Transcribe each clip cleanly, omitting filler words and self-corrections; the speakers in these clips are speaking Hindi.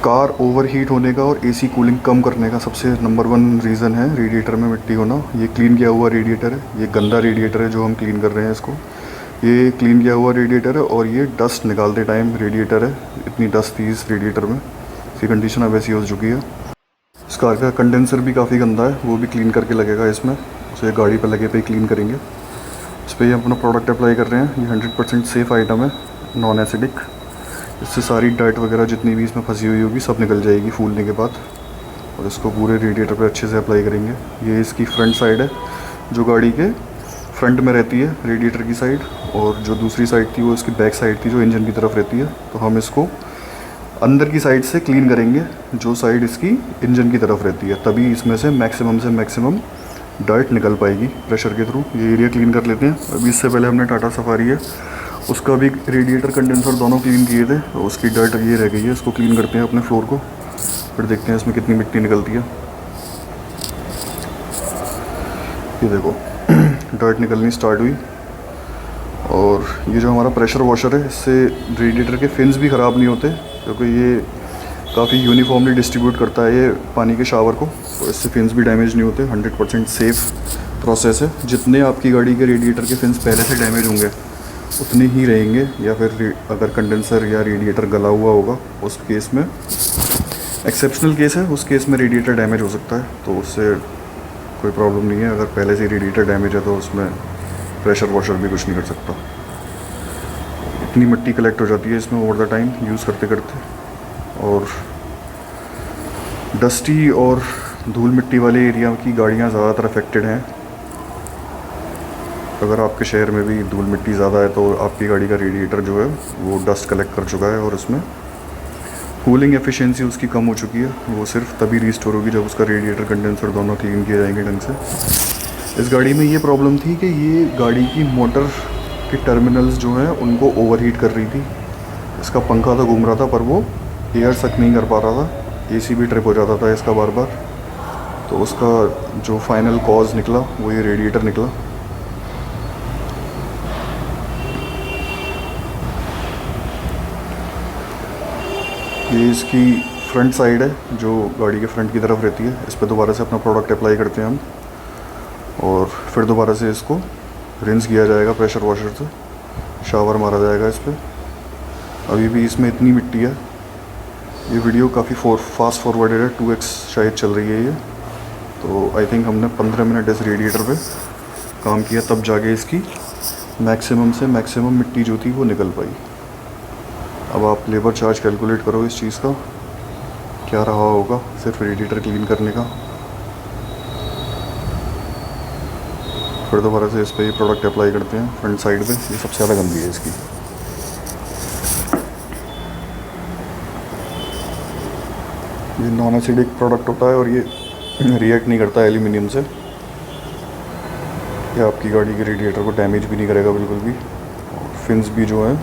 कार ओवरहीट होने का और एसी कूलिंग कम करने का सबसे नंबर 1 रीज़न है रेडिएटर में मिट्टी होना। ये क्लीन किया हुआ रेडिएटर है, ये गंदा रेडिएटर है जो हम क्लीन कर रहे हैं इसको। ये क्लीन किया हुआ रेडिएटर है और ये डस्ट निकालते टाइम रेडिएटर है, इतनी डस्ट थी इस रेडिएटर में, इसकी कंडीशन अब ऐसी हो चुकी है। इस कार का कंडेंसर भी काफ़ी गंदा है, वो भी क्लीन करके लगेगा इसमें, उसे गाड़ी पर लगे पे ही क्लीन करेंगे। इस पर ये अपना प्रोडक्ट अप्लाई कर रहे हैं। ये 100% सेफ़ आइटम है, नॉन एसिडिक। इससे सारी डर्ट वगैरह जितनी भी इसमें फंसी हुई होगी सब निकल जाएगी फूलने के बाद। और इसको पूरे रेडिएटर पे अच्छे से अप्लाई करेंगे। ये इसकी फ्रंट साइड है जो गाड़ी के फ्रंट में रहती है रेडिएटर की साइड, और जो दूसरी साइड थी वो इसकी बैक साइड थी जो इंजन की तरफ रहती है। तो हम इसको अंदर की साइड से क्लीन करेंगे, जो साइड इसकी इंजन की तरफ रहती है, तभी इसमें से मैक्सिमम डर्ट निकल पाएगी प्रेशर के थ्रू। ये एरिया क्लीन कर लेते हैं। अभी इससे पहले हमने टाटा सफारी है उसका भी रेडिएटर कंडेंसर दोनों क्लीन किए थे, तो उसकी डर्ट ये रह गई है। इसको क्लीन करते हैं अपने फ्लोर को, फिर देखते हैं इसमें कितनी मिट्टी निकलती है। ये देखो डर्ट निकलनी स्टार्ट हुई। और ये जो हमारा प्रेशर वॉशर है, इससे रेडिएटर के फिन्स भी ख़राब नहीं होते, क्योंकि ये काफ़ी यूनिफॉर्मली डिस्ट्रीब्यूट करता है ये पानी के शावर को, तो इससे फिन्स भी डैमेज नहीं होते। 100% सेफ़ प्रोसेस है। जितने आपकी गाड़ी के रेडिएटर के फिन्स पहले से डैमेज होंगे उतने ही रहेंगे, या फिर अगर कंडेंसर या रेडिएटर गला हुआ होगा उस केस में, एक्सेप्शनल केस है, उस केस में रेडिएटर डैमेज हो सकता है, तो उससे कोई प्रॉब्लम नहीं है। अगर पहले से रेडिएटर डैमेज है तो उसमें प्रेशर वॉशर भी कुछ नहीं कर सकता। इतनी मिट्टी कलेक्ट हो जाती है इसमें ओवर द टाइम यूज़ करते करते, और डस्टी और धूल मिट्टी वाले एरिया की गाड़ियाँ ज़्यादातर अफेक्टेड हैं। अगर आपके शहर में भी धूल मिट्टी ज़्यादा है तो आपकी गाड़ी का रेडिएटर जो है वो डस्ट कलेक्ट कर चुका है, और उसमें कूलिंग एफिशिएंसी उसकी कम हो चुकी है। वो सिर्फ तभी रिस्टोर होगी जब उसका रेडिएटर कंडेंसर दोनों क्लीन किए जाएंगे ढंग से। इस गाड़ी में ये प्रॉब्लम थी कि ये गाड़ी की मोटर के टर्मिनल्स जो हैं उनको ओवरहीट कर रही थी। इसका पंखा तो घूम रहा था पर वो एयर सक नहीं कर पा रहा था, एसी भी ट्रिप हो जाता था इसका बार बार। तो उसका जो फाइनल कॉज निकला वो ये रेडिएटर निकला। ये इसकी फ्रंट साइड है जो गाड़ी के फ्रंट की तरफ रहती है। इस पर दोबारा से अपना प्रोडक्ट अप्लाई करते हैं हम, और फिर दोबारा से इसको रिंस किया जाएगा प्रेशर वॉशर से, शावर मारा जाएगा इस पर। अभी भी इसमें इतनी मिट्टी है। ये वीडियो काफ़ी फास्ट फॉरवर्डेड है, 2x शायद चल रही है ये, तो आई थिंक हमने 15 मिनट इस रेडिएटर पे काम किया, तब जाके इसकी मैक्सिमम से मैक्सिमम मिट्टी जो थी वो निकल पाई। अब आप लेबर चार्ज कैलकुलेट करो इस चीज़ का क्या रहा होगा सिर्फ रेडिएटर क्लीन करने का। फिर दोबारा से इस पर ये प्रोडक्ट अप्लाई करते हैं फ्रंट साइड पे। ये सबसे ज़्यादा गंदी है इसकी। ये नॉन एसिडिक प्रोडक्ट होता है और ये रिएक्ट नहीं करता एल्यूमिनियम से। ये आपकी गाड़ी के रेडिएटर को डैमेज भी नहीं करेगा बिल्कुल भी। फिन्स भी जो हैं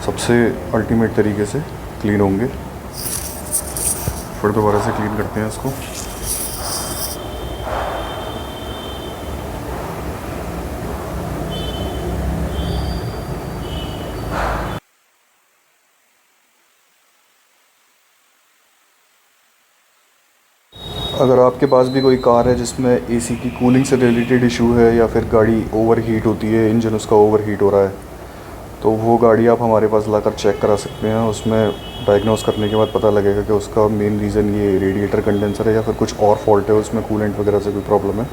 सबसे अल्टीमेट तरीके से क्लीन होंगे। फिर दोबारा से क्लीन करते हैं इसको। अगर आपके पास भी कोई कार है जिसमें एसी की कूलिंग से रिलेटेड इशू है, या फिर गाड़ी ओवर हीट होती है, इंजन उसका ओवर हीट हो रहा है, तो वो गाड़ी आप हमारे पास लाकर चेक करा सकते हैं। उसमें डायग्नोस करने के बाद पता लगेगा कि उसका मेन रीज़न ये रेडिएटर कंडेंसर है या फिर कुछ और फॉल्ट है, उसमें कूलेंट वगैरह से कोई प्रॉब्लम है।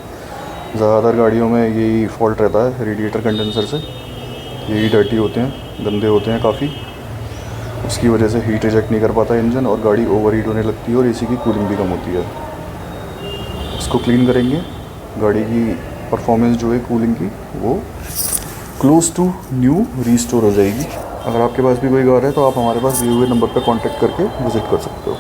ज़्यादातर गाड़ियों में यही फॉल्ट रहता है रेडिएटर कंडेंसर से। यही डर्टी होते हैं, गंदे होते हैं काफ़ी, उसकी वजह से हीट रिजेक्ट नहीं कर पाता इंजन और गाड़ी ओवर हीट होने लगती है और एसी की कूलिंग भी कम होती है। इसको क्लीन करेंगे, गाड़ी की परफॉर्मेंस जो है कूलिंग की वो क्लोज टू न्यू रीस्टोर हो जाएगी। अगर आपके पास भी कोई कार है तो आप हमारे पास दिए हुए नंबर पर कांटेक्ट करके विज़िट कर सकते हो।